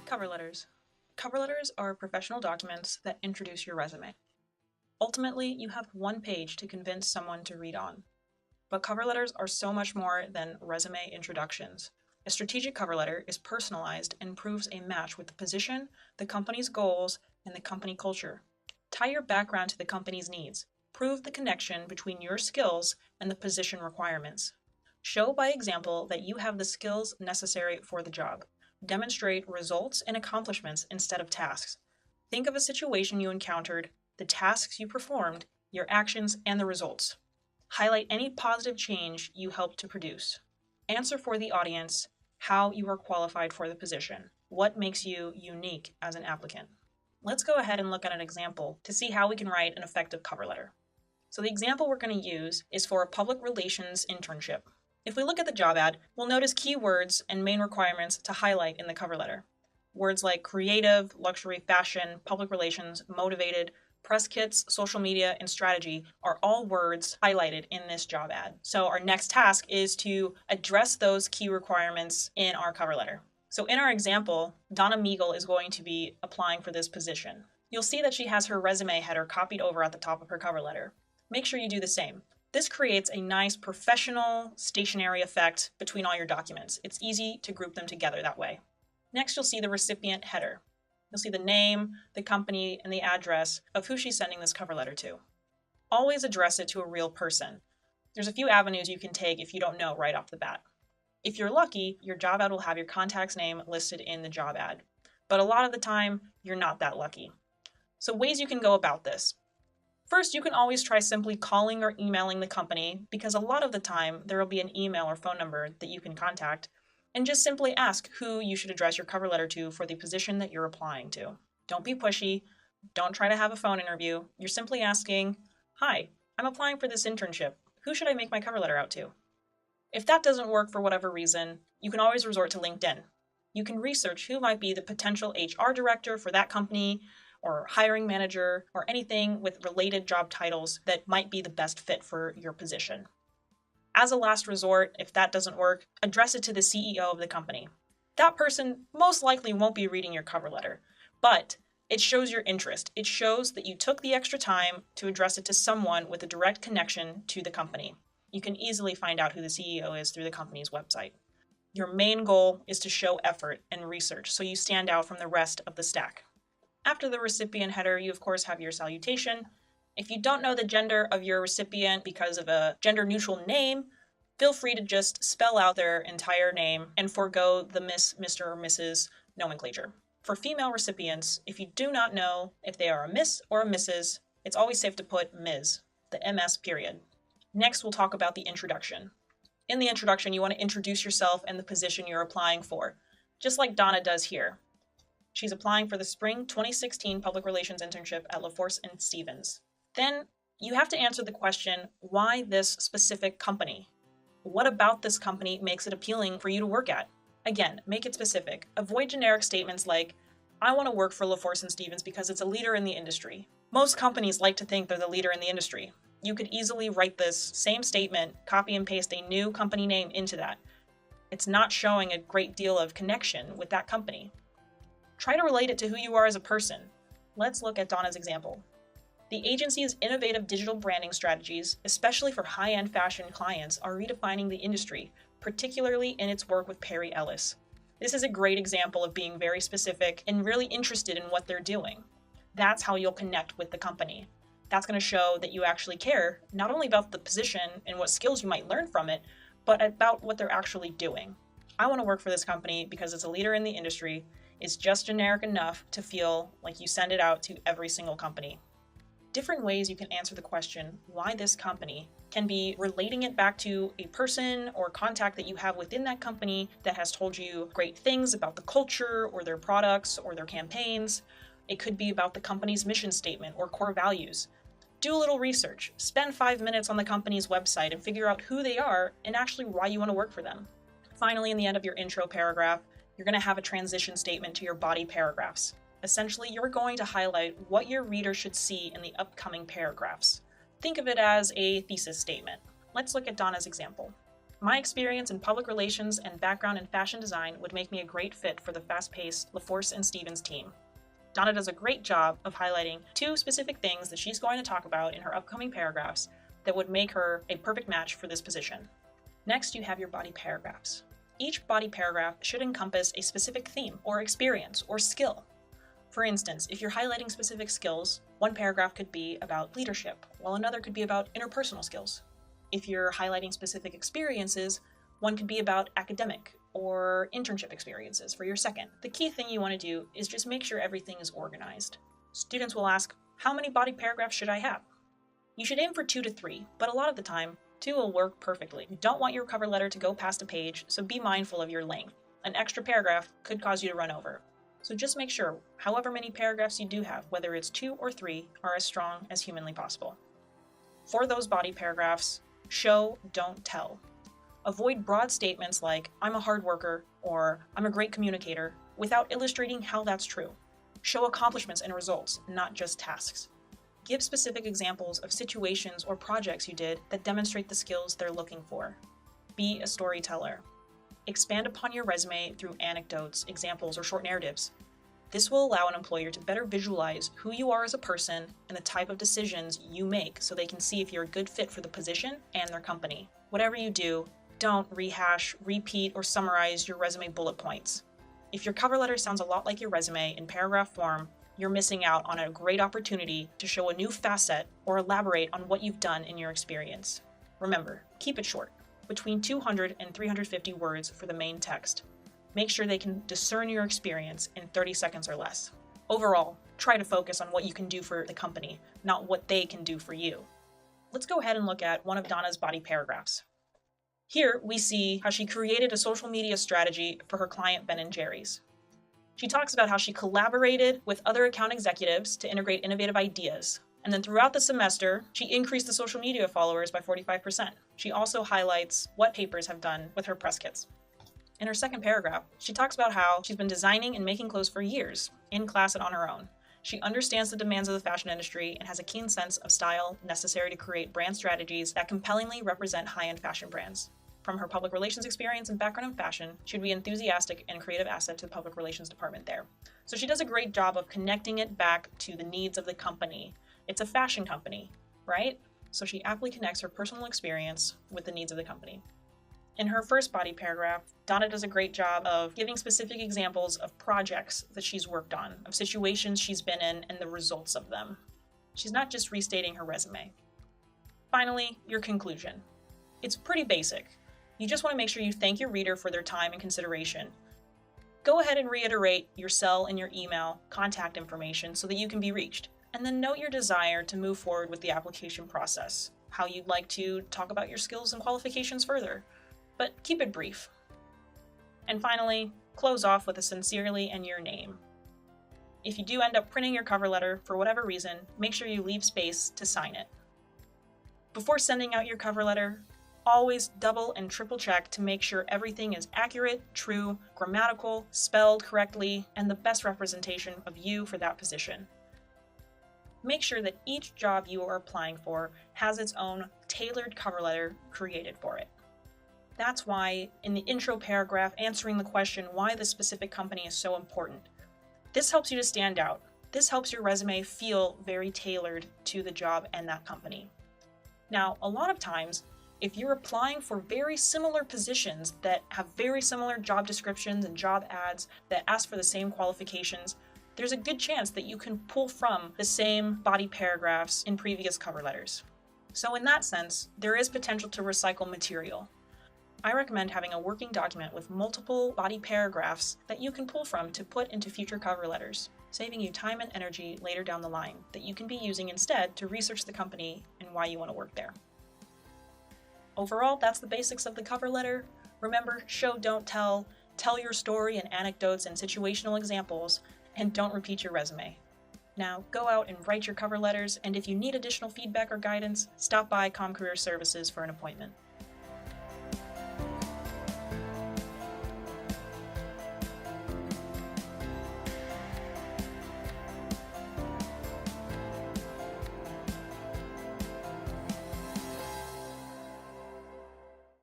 Cover letters. Cover letters are professional documents that introduce your resume. Ultimately, you have one page to convince someone to read on. But cover letters are so much more than resume introductions. A strategic cover letter is personalized and proves a match with the position, the company's goals, and the company culture. Tie your background to the company's needs. Prove the connection between your skills and the position requirements. Show by example that you have the skills necessary for the job. Demonstrate results and accomplishments instead of tasks. Think of a situation you encountered, the tasks you performed, your actions, and the results. Highlight any positive change you helped to produce. Answer for the audience how you are qualified for the position. What makes you unique as an applicant? Let's go ahead and look at an example to see how we can write an effective cover letter. So the example we're going to use is for a public relations internship. If we look at the job ad, we'll notice keywords and main requirements to highlight in the cover letter. Words like creative, luxury, fashion, public relations, motivated, press kits, social media, and strategy are all words highlighted in this job ad. So our next task is to address those key requirements in our cover letter. So in our example, Donna Meagle is going to be applying for this position. You'll see that she has her resume header copied over at the top of her cover letter. Make sure you do the same. This creates a nice professional stationery effect between all your documents. It's easy to group them together that way. Next, you'll see the recipient header. You'll see the name, the company, and the address of who she's sending this cover letter to. Always address it to a real person. There's a few avenues you can take if you don't know right off the bat. If you're lucky, your job ad will have your contact's name listed in the job ad. But a lot of the time, you're not that lucky. So ways you can go about this. First, you can always try simply calling or emailing the company because a lot of the time there will be an email or phone number that you can contact and just simply ask who you should address your cover letter to for the position that you're applying to. Don't be pushy. Don't try to have a phone interview. You're simply asking, "Hi, I'm applying for this internship. Who should I make my cover letter out to?" If that doesn't work for whatever reason, you can always resort to LinkedIn. You can research who might be the potential HR director for that company, or hiring manager, or anything with related job titles that might be the best fit for your position. As a last resort, if that doesn't work, address it to the CEO of the company. That person most likely won't be reading your cover letter, but it shows your interest. It shows that you took the extra time to address it to someone with a direct connection to the company. You can easily find out who the CEO is through the company's website. Your main goal is to show effort and research so you stand out from the rest of the stack. After the recipient header, you of course have your salutation. If you don't know the gender of your recipient because of a gender-neutral name, feel free to just spell out their entire name and forego the Miss, Mr., or Mrs. nomenclature. For female recipients, if you do not know if they are a Miss or a Mrs., it's always safe to put Ms., the MS period. Next, we'll talk about the introduction. In the introduction, you want to introduce yourself and the position you're applying for, just like Donna does here. She's applying for the Spring 2016 Public Relations Internship at LaForce and Stevens. Then you have to answer the question, why this specific company? What about this company makes it appealing for you to work at? Again, make it specific. Avoid generic statements like, "I want to work for LaForce and Stevens because it's a leader in the industry." Most companies like to think they're the leader in the industry. You could easily write this same statement, copy and paste a new company name into that. It's not showing a great deal of connection with that company. Try to relate it to who you are as a person. Let's look at Donna's example. The agency's innovative digital branding strategies, especially for high-end fashion clients, are redefining the industry, particularly in its work with Perry Ellis. This is a great example of being very specific and really interested in what they're doing. That's how you'll connect with the company. That's going to show that you actually care, not only about the position and what skills you might learn from it, but about what they're actually doing. I want to work for this company because it's a leader in the industry. It's just generic enough to feel like you send it out to every single company. Different ways you can answer the question, why this company, can be relating it back to a person or contact that you have within that company that has told you great things about the culture or their products or their campaigns. It could be about the company's mission statement or core values. Do a little research. Spend 5 minutes on the company's website and figure out who they are and actually why you want to work for them. Finally, in the end of your intro paragraph, you're going to have a transition statement to your body paragraphs. Essentially, you're going to highlight what your reader should see in the upcoming paragraphs. Think of it as a thesis statement. Let's look at Donna's example. My experience in public relations and background in fashion design would make me a great fit for the fast-paced LaForce and Stevens team. Donna does a great job of highlighting 2 specific things that she's going to talk about in her upcoming paragraphs that would make her a perfect match for this position. Next, you have your body paragraphs. Each body paragraph should encompass a specific theme or experience or skill. For instance, if you're highlighting specific skills, one paragraph could be about leadership, while another could be about interpersonal skills. If you're highlighting specific experiences, one could be about academic or internship experiences for your second. The key thing you want to do is just make sure everything is organized. Students will ask, how many body paragraphs should I have? You should aim for 2 to 3, but a lot of the time, 2 will work perfectly. You don't want your cover letter to go past a page, so be mindful of your length. An extra paragraph could cause you to run over. So just make sure, however many paragraphs you do have, whether it's 2 or 3, are as strong as humanly possible. For those body paragraphs, show, don't tell. Avoid broad statements like, I'm a hard worker, or I'm a great communicator, without illustrating how that's true. Show accomplishments and results, not just tasks. Give specific examples of situations or projects you did that demonstrate the skills they're looking for. Be a storyteller. Expand upon your resume through anecdotes, examples, or short narratives. This will allow an employer to better visualize who you are as a person and the type of decisions you make so they can see if you're a good fit for the position and their company. Whatever you do, don't rehash, repeat, or summarize your resume bullet points. If your cover letter sounds a lot like your resume in paragraph form, you're missing out on a great opportunity to show a new facet or elaborate on what you've done in your experience. Remember, keep it short, between 200 and 350 words for the main text. Make sure they can discern your experience in 30 seconds or less. Overall, try to focus on what you can do for the company, not what they can do for you. Let's go ahead and look at one of Donna's body paragraphs. Here, we see how she created a social media strategy for her client Ben & Jerry's. She talks about how she collaborated with other account executives to integrate innovative ideas. And then throughout the semester, she increased the social media followers by 45%. She also highlights what papers have done with her press kits. In her second paragraph, she talks about how she's been designing and making clothes for years, in class and on her own. She understands the demands of the fashion industry and has a keen sense of style necessary to create brand strategies that compellingly represent high-end fashion brands. From her public relations experience and background in fashion, she would be an enthusiastic and creative asset to the public relations department there. So she does a great job of connecting it back to the needs of the company. It's a fashion company, right? So she aptly connects her personal experience with the needs of the company. In her first body paragraph, Donna does a great job of giving specific examples of projects that she's worked on, of situations she's been in, and the results of them. She's not just restating her resume. Finally, your conclusion. It's pretty basic. You just want to make sure you thank your reader for their time and consideration. Go ahead and reiterate your cell and your email contact information so that you can be reached. And then note your desire to move forward with the application process, how you'd like to talk about your skills and qualifications further. But keep it brief. And finally, close off with a sincerely and your name. If you do end up printing your cover letter for whatever reason, make sure you leave space to sign it. Before sending out your cover letter, always double and triple check to make sure everything is accurate, true, grammatical, spelled correctly, and the best representation of you for that position. Make sure that each job you are applying for has its own tailored cover letter created for it. That's why, in the intro paragraph answering the question why this specific company is so important, this helps you to stand out. This helps your resume feel very tailored to the job and that company. Now, a lot of times, if you're applying for very similar positions that have very similar job descriptions and job ads that ask for the same qualifications, there's a good chance that you can pull from the same body paragraphs in previous cover letters. So in that sense, there is potential to recycle material. I recommend having a working document with multiple body paragraphs that you can pull from to put into future cover letters, saving you time and energy later down the line that you can be using instead to research the company and why you want to work there. Overall, that's the basics of the cover letter. Remember, show, don't tell, tell your story and anecdotes and situational examples, and don't repeat your resume. Now, go out and write your cover letters, and if you need additional feedback or guidance, stop by CommCareer Services for an appointment.